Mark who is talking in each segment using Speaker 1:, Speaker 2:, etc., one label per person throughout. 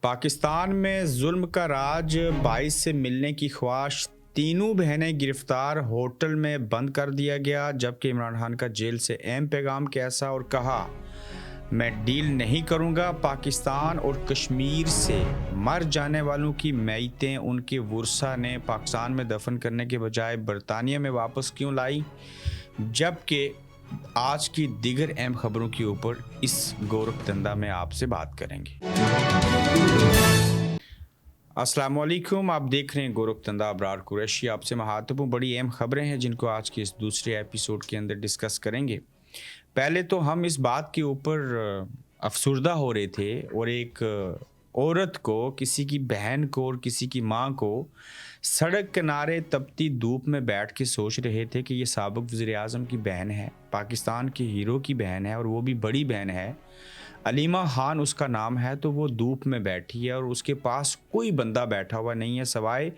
Speaker 1: पाकिस्तान में जुल्म का राज 22 से मिलने की ख्वाहिश तीनों बहनें गिरफ्तार होटल में बंद कर दिया गया। जबकि इमरान खान का जेल से अहम पैगाम कैसा और कहा, मैं डील नहीं करूंगा। पाकिस्तान और कश्मीर से मर जाने वालों की मैयतें उनके वर्सा ने पाकिस्तान में दफन करने के बजाय बरतानिया में वापस क्यों लाई। जबकि आज की दीगर अहम खबरों के ऊपर इस गोरखधंधा में आपसे बात करेंगे। अस्सलाम वालेकुम, आप देख रहे हैं गोरखधंधा। अबरार कुरैशी आपसे महत्वपूर्ण बड़ी अहम खबरें हैं जिनको आज के इस दूसरे एपिसोड के अंदर डिस्कस करेंगे। पहले तो हम इस बात के ऊपर अफसुर्दा हो रहे थे और एक औरत को, किसी की बहन को और किसी की माँ को सड़क किनारे तपती धूप में बैठ के सोच रहे थे कि ये साबिक वज़ीर-ए-आज़म की बहन है, पाकिस्तान के हीरो की बहन है और वो भी बड़ी बहन है। अलीमा खान उसका नाम है। तो वो धूप में बैठी है और उसके पास कोई बंदा बैठा हुआ नहीं है सवाए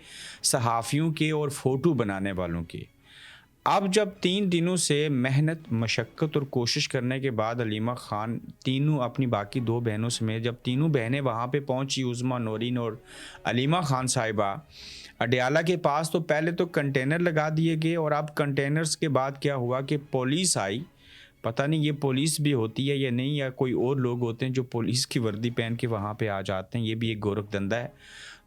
Speaker 1: सहाफ़ियों के और फ़ोटो बनाने वालों के। अब जब 3 दिनों से मेहनत, मशक्क़त और कोशिश करने के बाद अलीमा खान तीनों अपनी बाकी 2 बहनों समेत जब तीनों बहनें वहाँ पे पहुँची, उज़्मा, नौरीन और अलीमा खान साहिबा अडयाला के पास, तो पहले तो कंटेनर लगा दिए गए। और अब कंटेनर्स के बाद क्या हुआ कि पुलिस आई। पता नहीं ये पुलिस भी होती है या नहीं, या कोई और लोग होते हैं जो पुलिस की वर्दी पहन के वहाँ पे आ जाते हैं। ये भी एक गोरखधंधा है।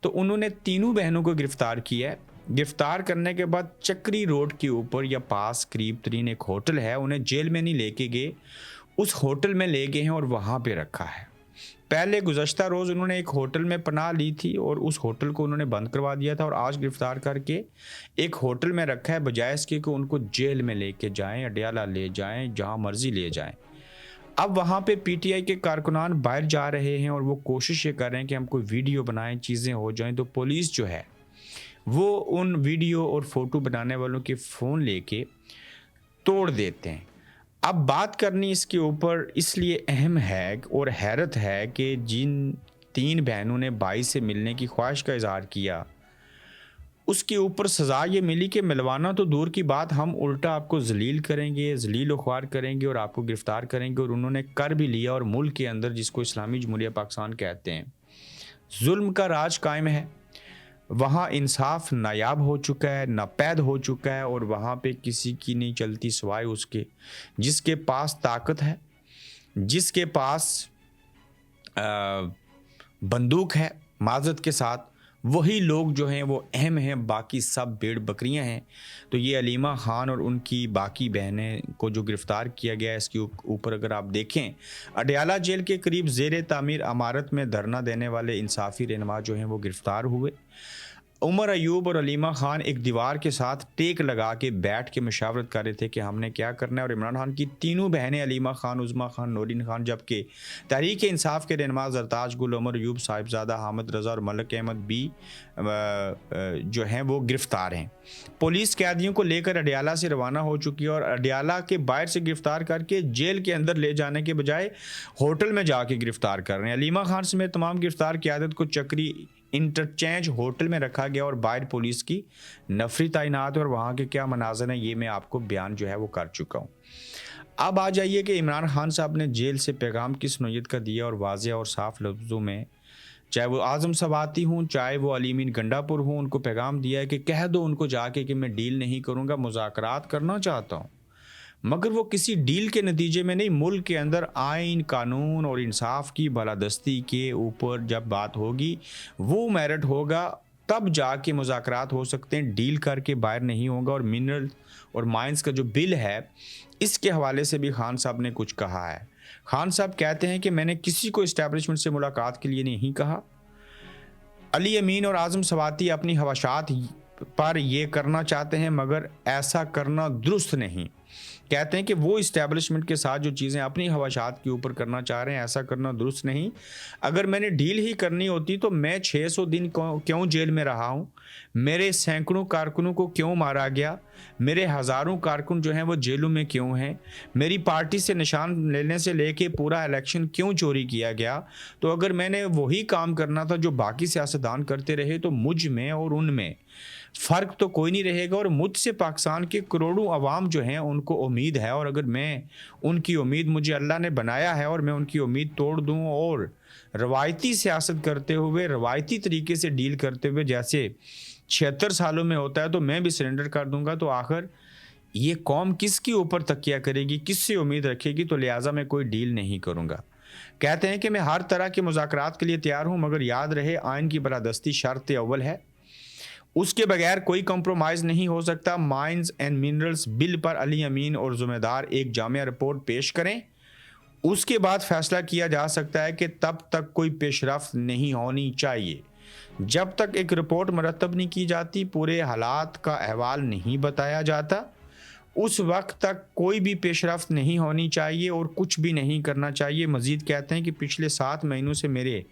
Speaker 1: तो उन्होंने तीनों बहनों को गिरफ़्तार किया है। गिरफ्तार करने के बाद चक्री रोड के ऊपर या पास करीब तरीन एक होटल है, उन्हें जेल में नहीं लेके गए, उस होटल में ले गए हैं और वहाँ पे रखा है। पहले गुज़श्ता रोज़ उन्होंने एक होटल में पनाह ली थी और उस होटल को उन्होंने बंद करवा दिया था और आज गिरफ़्तार करके एक होटल में रखा है, बजाय इसके कि उनको जेल में लेके जाएं, अडयाला ले जाएं, जहाँ मर्ज़ी ले जाएं। अब वहाँ पे पीटीआई के कारकुनान बाहर जा रहे हैं और वो कोशिश ये कर रहे हैं कि हम कोई वीडियो बनाएं, चीज़ें हो जाएं। तो पुलिस जो है वो उन वीडियो और फ़ोटो बनाने वालों के फ़ोन लेके तोड़ देते हैं। अब बात करनी इसके ऊपर इसलिए अहम है और हैरत है कि जिन 3 बहनों ने 22 से मिलने की ख्वाहिश का इज़हार किया, उसके ऊपर सज़ा ये मिली कि मिलवाना तो दूर की बात, हम उल्टा आपको ज़लील करेंगे, ज़लील व ख्वार करेंगे और आपको गिरफ़्तार करेंगे। और उन्होंने कर भी लिया। और मुल्क के अंदर, जिसको इस्लामी जमहूरिया पाकिस्तान कहते हैं, जुल्म का राज कायम है। वहाँ इंसाफ नायाब हो चुका है, नापैद हो चुका है और वहाँ पे किसी की नहीं चलती सिवाय उसके जिसके पास ताकत है, जिसके पास बंदूक है। माज़रत के साथ वही लोग जो हैं वो अहम हैं, बाकी सब भेड़ बकरियां हैं। तो ये अलीमा खान और उनकी बाकी बहनें को जो गिरफ़्तार किया गया है, इसके ऊपर अगर आप देखें, अडयाला जेल के करीब ज़ेर तामीर इमारत में धरना देने वाले इंसाफ़ी रहनुमा जो हैं वो गिरफ़्तार हुए। उमर अयूब और अलीमा खान एक दीवार के साथ टेक लगा के बैठ के मशावरत कर रहे थे कि हमने क्या करना है। और इमरान खान की तीनों बहनें अलीमा खान, उज़्मा खान, नौरीन खान, जबकि तहरीक इंसाफ के रहनुमा ज़रताज गुल, उमर अयूब, साहिबजादा हामिद रज़ा और मलिक अहमद भी जो हैं वो गिरफ़्तार हैं। पुलिस कैदियों को लेकर अडयाला से रवाना हो चुकी है और अडयाला के बाहर से गिरफ़्तार करके जेल के अंदर ले जाने के बजाय होटल में जाके गिरफ़्तार कर रहे हैं। अलीमा खान समेत तमाम गिरफ़्तार क़यादत को चक्री इंटरचेंज होटल में रखा गया और बाहर पुलिस की नफरी तैनात है और वहाँ के क्या मनाज़र हैं ये मैं आपको बयान जो है वो कर चुका हूँ। अब आ जाइए कि इमरान खान साहब ने जेल से पैगाम किस नोयत का दिया और वाज़ेह और साफ लफ्ज़ों में, चाहे वो आज़म सवाती हूँ, चाहे वो अलीमीन गंडापुर हूँ, उनको पैगाम दिया है कि कह दो उनको जाके कि मैं डील नहीं करूँगा, मुज़ाकरात करना चाहता हूँ, मगर वो किसी डील के नतीजे में नहीं, मुल्क के अंदर आइन, कानून और इंसाफ की बालादस्ती के ऊपर जब बात होगी, वो मेरिट होगा, तब जाके मुज़ाकरात हो सकते हैं। डील करके बाहर नहीं होगा। और मिनरल और माइंस का जो बिल है, इसके हवाले से भी खान साहब ने कुछ कहा है। खान साहब कहते हैं कि मैंने किसी को इस्टेब्लिशमेंट से मुलाकात के लिए नहीं कहा। अली अमीन और आज़म सवाती अपनी हवाशात पर ये करना चाहते हैं, मगर ऐसा करना दुरुस्त नहीं। कहते हैं कि वो इस्टेब्लिशमेंट के साथ जो चीज़ें अपनी हवाशात के ऊपर करना चाह रहे हैं, ऐसा करना दुरुस्त नहीं। अगर मैंने डील ही करनी होती तो मैं 600 दिन क्यों जेल में रहा हूँ, मेरे सैकड़ों कारकुनों को क्यों मारा गया, मेरे हज़ारों कारकुन जो हैं वो जेलों में क्यों हैं, मेरी पार्टी से निशान लेने से लेके पूरा इलेक्शन क्यों चोरी किया गया। तो अगर मैंने वही काम करना था जो बाकी सियासतदान करते रहे, तो मुझ में और उनमें फ़र्क तो कोई नहीं रहेगा। और मुझसे पाकिस्तान के करोड़ों अवाम जो हैं उनको उम्मीद है, और अगर मैं उनकी उम्मीद, मुझे अल्लाह ने बनाया है और मैं उनकी उम्मीद तोड़ दूं और रवायती सियासत करते हुए, रवायती तरीके से डील करते हुए जैसे 76 सालों में होता है तो मैं भी सरेंडर कर दूंगा, तो आखिर ये कौम किसके ऊपर तकिया करेगी, किससे उम्मीद रखेगी? तो लिहाजा मैं कोई डील नहीं करूंगा। कहते हैं कि मैं हर तरह के मुज़ाकरात के लिए तैयार हूं, मगर याद रहे आइन की बलादस्ती शर्त अव्वल है, उसके बगैर कोई कंप्रोमाइज़ नहीं हो सकता। माइंस एंड मिनरल्स बिल पर अली अमीन और ज़िम्मेदार एक जामिया रिपोर्ट पेश करें, उसके बाद फैसला किया जा सकता है कि तब तक कोई पेशरफ्त नहीं होनी चाहिए। जब तक एक रिपोर्ट मरतब नहीं की जाती, पूरे हालात का अहवाल नहीं बताया जाता, उस वक्त तक कोई भी पेशरफ्त नहीं होनी चाहिए और कुछ भी नहीं करना चाहिए। मज़ीद कहते हैं कि पिछले 7 महीनों से मेरे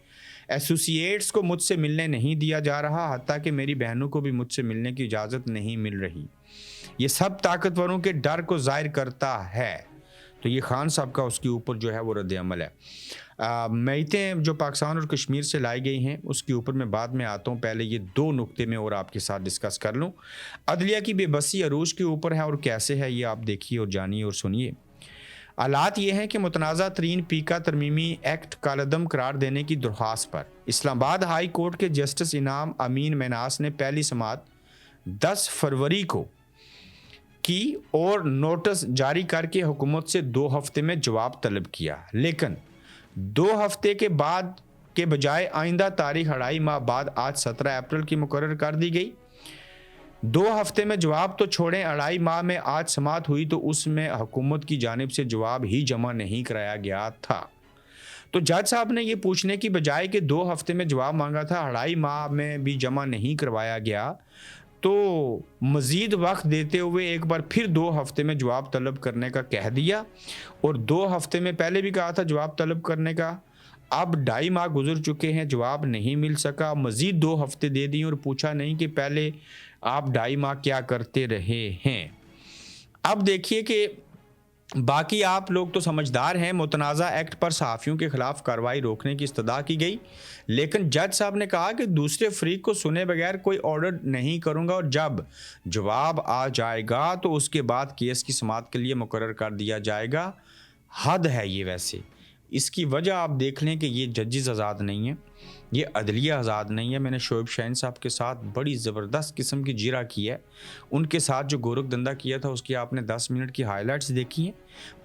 Speaker 1: एसोसिएट्स को मुझसे मिलने नहीं दिया जा रहा, हत्ता कि मेरी बहनों को भी मुझसे मिलने की इजाज़त नहीं मिल रही। ये सब ताकतवरों के डर को ज़ाहिर करता है। तो ये खान साहब का उसके ऊपर जो है वो रद्द अमल है। मैतें जो पाकिस्तान और कश्मीर से लाई गई हैं उसके ऊपर मैं बाद में आता हूँ, पहले ये 2 नुक्ते में और आपके साथ डिस्कस कर लूँ। अदलिया की बेबसी अरूज के ऊपर है और कैसे है ये आप देखिए और जानिए और सुनिए। हालात ये हैं कि मुतनाज़ा तरीन पीका तरमीमी एक्ट कालदम करार देने की दरख्वास्त पर इस्लामाबाद हाई कोर्ट के जस्टिस इनाम अमीन मनास ने पहली समाअत 10 फरवरी को की और नोटिस जारी करके हुकूमत से 2 हफ्ते में जवाब तलब किया, लेकिन 2 हफ्ते के बाद के बजाय आइंदा तारीख 2.5 माह बाद आज 17 अप्रैल की मुकर्रर कर दी गई। 2 हफ्ते में जवाब तो छोड़ें, 2.5 माह में आज समाअत हुई तो उसमें हुकूमत की जानिब से जवाब ही जमा नहीं कराया गया था। तो जज साहब ने ये पूछने की बजाय कि 2 हफ्ते में जवाब मांगा था, 2.5 माह में भी जमा नहीं करवाया गया, तो मज़ीद वक्त देते हुए एक बार फिर 2 हफ्ते में जवाब तलब करने का कह दिया। और 2 हफ्ते में पहले भी कहा था जवाब तलब करने का, अब 2.5 माह गुजर चुके हैं, जवाब नहीं मिल सका, मज़ीद 2 हफ्ते दे दिए और पूछा नहीं कि पहले आप 2.5 माह क्या करते रहे हैं। अब देखिए कि बाकी आप लोग तो समझदार हैं, मुतनाज़ा एक्ट पर सहाफ़ियों के ख़िलाफ़ कार्रवाई रोकने की इस्तदा की गई, लेकिन जज साहब ने कहा कि दूसरे फ़रीक को सुने बगैर कोई ऑर्डर नहीं करूंगा और जब जवाब आ जाएगा तो उसके बाद केस की समाअत के लिए मुकर्रर कर दिया जाएगा। हद है ये। वैसे इसकी वजह आप देख लें कि ये जजेस आज़ाद नहीं हैं, ये अदलिया आज़ाद नहीं है। मैंने शोएब शाहीन साहब के साथ बड़ी ज़बरदस्त किस्म की जीरा की है, उनके साथ जो गोरख धंधा किया था उसकी आपने 10 मिनट की हाइलाइट्स देखी हैं।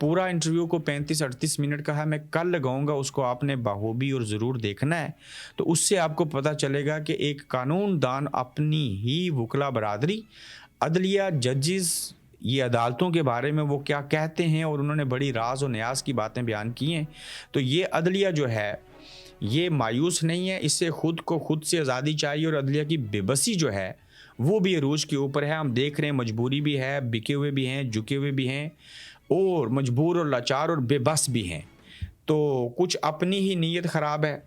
Speaker 1: पूरा इंटरव्यू को 35-38 मिनट का है, मैं कल लगाऊंगा, उसको आपने बाखूबी और ज़रूर देखना है, तो उससे आपको पता चलेगा कि एक कानूनदान अपनी ही वकला बरादरी, अदलिया, जजेस, ये अदालतों के बारे में वो क्या कहते हैं, और उन्होंने बड़ी राज और न्याज की बातें बयान की हैं। तो ये अदलिया जो है ये मायूस नहीं है, इससे खुद को खुद से आज़ादी चाहिए और अदलिया की बेबसी जो है वो भी अरूज के ऊपर है। हम देख रहे हैं मजबूरी भी है, बिके हुए भी हैं, झुके हुए भी हैं और मजबूर और लाचार और बेबस भी हैं। तो कुछ अपनी ही नीयत ख़राब है,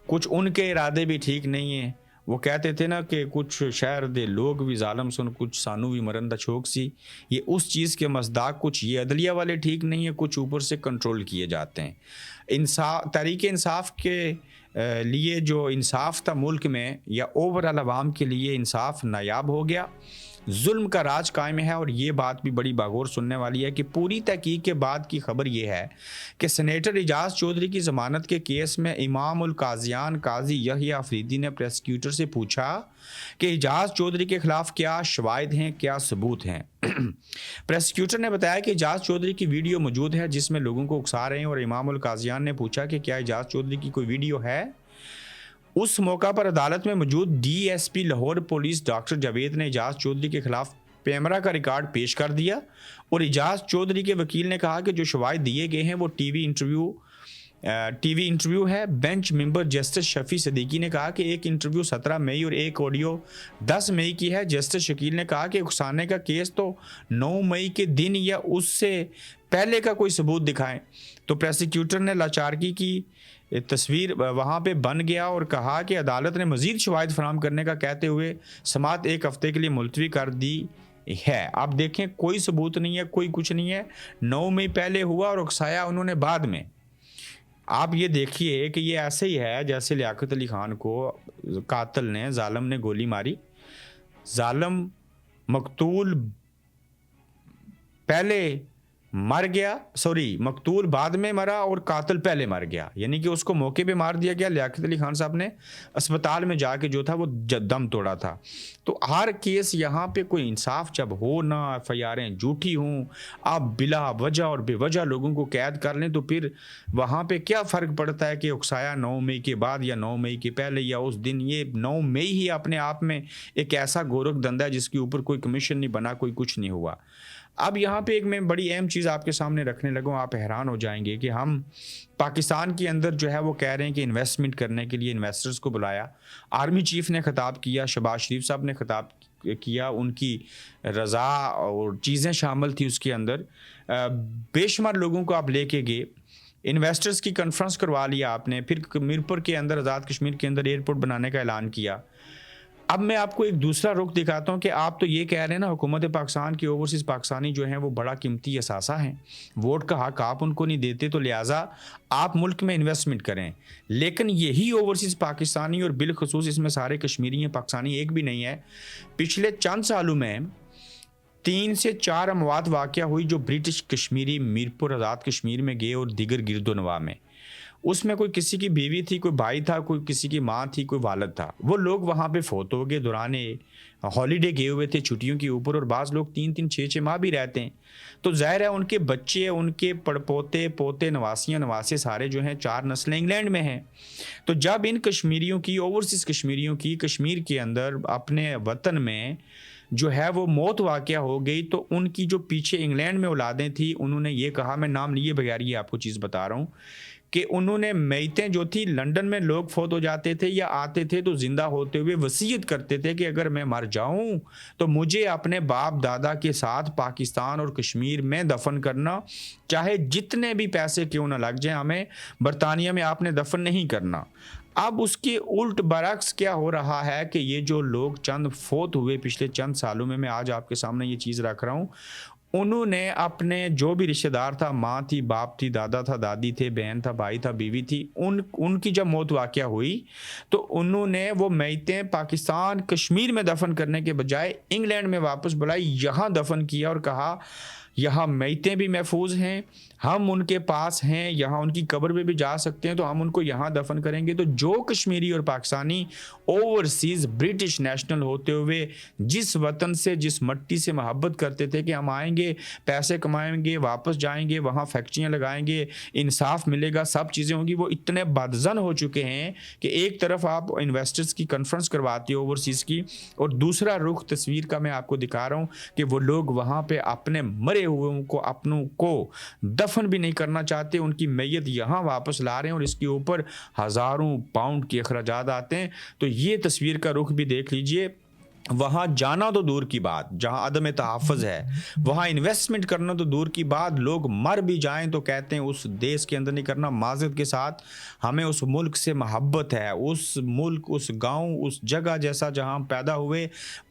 Speaker 1: कुछ उनके इरादे भी ठीक नहीं हैं। वो कहते थे ना कि कुछ शहर दे लोग भी ज़ालम सुन, कुछ सानू भी मरंदा छोक सी। ये उस चीज़ के मज़दाक कुछ ये अदलिया वाले ठीक नहीं है, कुछ ऊपर से कंट्रोल किए जाते हैं। तहरीक इंसाफ के लिए जो इंसाफ था मुल्क में या ओवरऑल आवाम के लिए इंसाफ नायाब हो गया, जुल्म का राज कायम है। और ये बात भी बड़ी बागौर सुनने वाली है कि पूरी तहकीक के बाद की खबर ये है कि सेनेटर एजाज चौधरी की ज़मानत के केस में इमाम उल काजियान काजी यहिया अफरीदी ने प्रोसिक्यूटर से पूछा कि एजाज चौधरी के खिलाफ क्या शवाहिद हैं, क्या सबूत हैं। प्रोसिक्यूटर ने बताया कि एजाज चौधरी की वीडियो मौजूद है जिसमें लोगों को उकसा रहे हैं, और इमाम उल काजियान ने पूछा कि क्या एजाज चौधरी की कोई वीडियो है। उस मौका पर अदालत में मौजूद DSP Lahore police doctor Javed ने एजाज चौधरी के खिलाफ कैमरा का रिकॉर्ड पेश कर दिया, और एजाज चौधरी के वकील ने कहा कि जो शवाहिद दिए गए हैं वो टीवी इंटरव्यू है। Bench member justice Shafi Siddiqui ने कहा कि एक इंटरव्यू 17 मई और एक ऑडियो 10 मई की है। जस्टिस शकील ने कहा कि उकसाने का केस तो 9 मई के दिन या उससे पहले का कोई सबूत दिखाएं। तो प्रोसिक्यूटर ने लाचारगी की तस्वीर वहाँ पे बन गया और कहा कि अदालत ने मज़ीद शवाहिद फराहम करने का कहते हुए समाअत 1 हफ्ते के लिए मुलतवी कर दी है। आप देखें कोई सबूत नहीं है, कोई कुछ नहीं है। 9 मई पहले हुआ और उकसाया उन्होंने बाद में। आप ये देखिए कि ये ऐसे ही है जैसे लियाकत अली खान को कातिल ने, जालिम ने गोली मारी। जालिम मकतूल पहले मर गया, सॉरी मकतूल बाद में मरा और कातिल पहले मर गया, यानी कि उसको मौके पे मार दिया गया। लियाकत अली खान साहब ने अस्पताल में जाके जो था वो दम तोड़ा था। तो हर केस यहाँ पे कोई इंसाफ जब हो ना, एफआईआरें झूठी हों, आप बिला वजह और बेवजह लोगों को कैद कर लें, तो फिर वहाँ पे क्या फ़र्क पड़ता है कि उकसाया 9 मई के बाद या 9 मई के पहले या उस दिन। ये 9 मई ही अपने आप में एक ऐसा गोरख धंधा है जिसके ऊपर कोई कमीशन नहीं बना, कोई कुछ नहीं हुआ। अब यहाँ पे एक मैं बड़ी अहम चीज़ आपके सामने रखने लगा हूँ, आप हैरान हो जाएंगे कि हम पाकिस्तान के अंदर जो है वो कह रहे हैं कि इन्वेस्टमेंट करने के लिए इन्वेस्टर्स को बुलाया। आर्मी चीफ ने खिताब किया, शहबाज शरीफ साहब ने खिताब किया, उनकी रज़ा और चीज़ें शामिल थी उसके अंदर। बेशुमार लोगों को आप लेके गए, इन्वेस्टर्स की कॉन्फ्रेंस करवा लिया आपने, फिर मीरपुर के अंदर आज़ाद कश्मीर के अंदर एयरपोर्ट बनाने का ऐलान किया। अब मैं आपको एक दूसरा रुख दिखाता हूं कि आप तो ये कह रहे हैं ना, हुकूमत पाकिस्तान की ओवरसीज़ पाकिस्तानी जो हैं वो बड़ा कीमती असासा हैं, वोट का हक आप उनको नहीं देते, तो लिहाजा आप मुल्क में इन्वेस्टमेंट करें। लेकिन यही ओवरसीज़ पाकिस्तानी और बिलखसूस इसमें सारे कश्मीरी हैं, पाकिस्तानी एक भी नहीं है। पिछले चंद सालों में 3 से 4 अमवात वाक़या हुई जो ब्रिटिश कश्मीरी मीरपुर आज़ाद कश्मीर में गए और दीगर गिरदोनवा में। उसमें कोई किसी की बीवी थी, कोई भाई था, कोई किसी की माँ थी, कोई वालिद था। वो लोग वहाँ पे फोत हो गए, दौरान हॉलीडे गए हुए थे छुट्टियों के ऊपर, और बाज़ लोग 3-3 6-6 माह भी रहते हैं। तो ज़ाहिर है उनके बच्चे, उनके पड़पोते पोते नवासियाँ नवासे सारे जो हैं 4 नस्लें इंग्लैंड में हैं। तो जब इन कश्मीरियों की, ओवरसीज़ कश्मीरियों की कश्मीर के अंदर अपने वतन में जो है वो मौत वाक़या हो गई, तो उनकी जो पीछे इंग्लैंड में औलादें थी, उन्होंने ये कहा, मैं नाम लिए बगैर ये आपको चीज़ बता रहा हूँ, कि उन्होंने मैयतें जो थी, लंदन में लोग फौत हो जाते थे या आते थे तो ज़िंदा होते हुए वसीयत करते थे कि अगर मैं मर जाऊं तो मुझे अपने बाप दादा के साथ पाकिस्तान और कश्मीर में दफन करना, चाहे जितने भी पैसे क्यों ना लग जाए, हमें बरतानिया में आपने दफन नहीं करना। अब उसके उल्ट बरक्स क्या हो रहा है कि ये जो लोग चंद फौत हुए पिछले चंद सालों में, मैं आज आपके सामने ये चीज़ रख रहा हूँ, उन्होंने अपने जो भी रिश्तेदार था, माँ थी, बाप थी, दादा था, दादी थे, बहन था, भाई था, बीवी थी, उनकी जब मौत वाक़या हुई तो उन्होंने वो मैयतें पाकिस्तान कश्मीर में दफन करने के बजाय इंग्लैंड में वापस बुलाई, यहाँ दफन किया और कहा यहाँ मैयतें भी महफूज हैं, हम उनके पास हैं, यहाँ उनकी कब्र में भी जा सकते हैं, तो हम उनको यहाँ दफन करेंगे। तो जो कश्मीरी और पाकिस्तानी ओवरसीज़ ब्रिटिश नेशनल होते हुए जिस वतन से, जिस मट्टी से मोहब्बत करते थे कि हम आएंगे, पैसे कमाएंगे, वापस जाएंगे, वहाँ फैक्ट्रियाँ लगाएंगे, इंसाफ मिलेगा, सब चीज़ें होंगी, वो इतने बदज़न हो चुके हैं कि एक तरफ आप इन्वेस्टर्स की कॉन्फ्रेंस करवाते हो ओवरसीज़ की, और दूसरा रुख तस्वीर का मैं आपको दिखा रहा हूँ कि वो लोग वहाँ पर अपने मरे हुए को, अपनों को दफन भी नहीं करना चाहते, उनकी मैयत यहाँ वापस ला रहे हैं और इसके ऊपर हज़ारों पाउंड के अखराजात आते हैं। तो ये तस्वीर का रुख भी देख लीजिए, वहाँ जाना तो दूर की बात, जहाँ अदम तहफ़्फ़ुज़ है, वहाँ इन्वेस्टमेंट करना तो दूर की बात, लोग मर भी जाएं तो कहते हैं उस देश के अंदर नहीं करना। माज़रत के साथ, हमें उस मुल्क से मोहब्बत है, उस मुल्क, उस गांव, उस जगह जैसा जहाँ हम पैदा हुए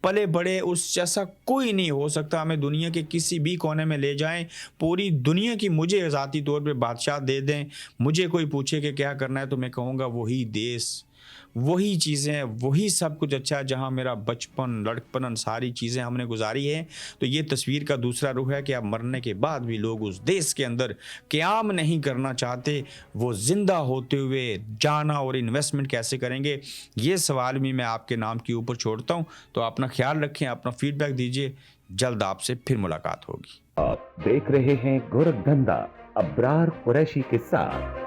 Speaker 1: पले बड़े, उस जैसा कोई नहीं हो सकता। हमें दुनिया के किसी भी कोने में ले जाएं, पूरी दुनिया की मुझे ज़ाती तौर पे बादशाह दे दें, मुझे कोई पूछे कि क्या करना है, तो मैं कहूँगा वही देश, वही चीज़ें, वही सब कुछ अच्छा है जहाँ मेरा बचपन, लड़कपन, सारी चीज़ें हमने गुजारी हैं। तो ये तस्वीर का दूसरा रुख है कि अब मरने के बाद भी लोग उस देश के अंदर क़याम नहीं करना चाहते, वो ज़िंदा होते हुए जाना और इन्वेस्टमेंट कैसे करेंगे, ये सवाल भी मैं आपके नाम के ऊपर छोड़ता हूँ। तो अपना ख्याल रखें, अपना फीडबैक दीजिए, जल्द आपसे फिर मुलाकात होगी।
Speaker 2: आप देख रहे हैं गोरखधंधा अब्रार कुरैशी के साथ।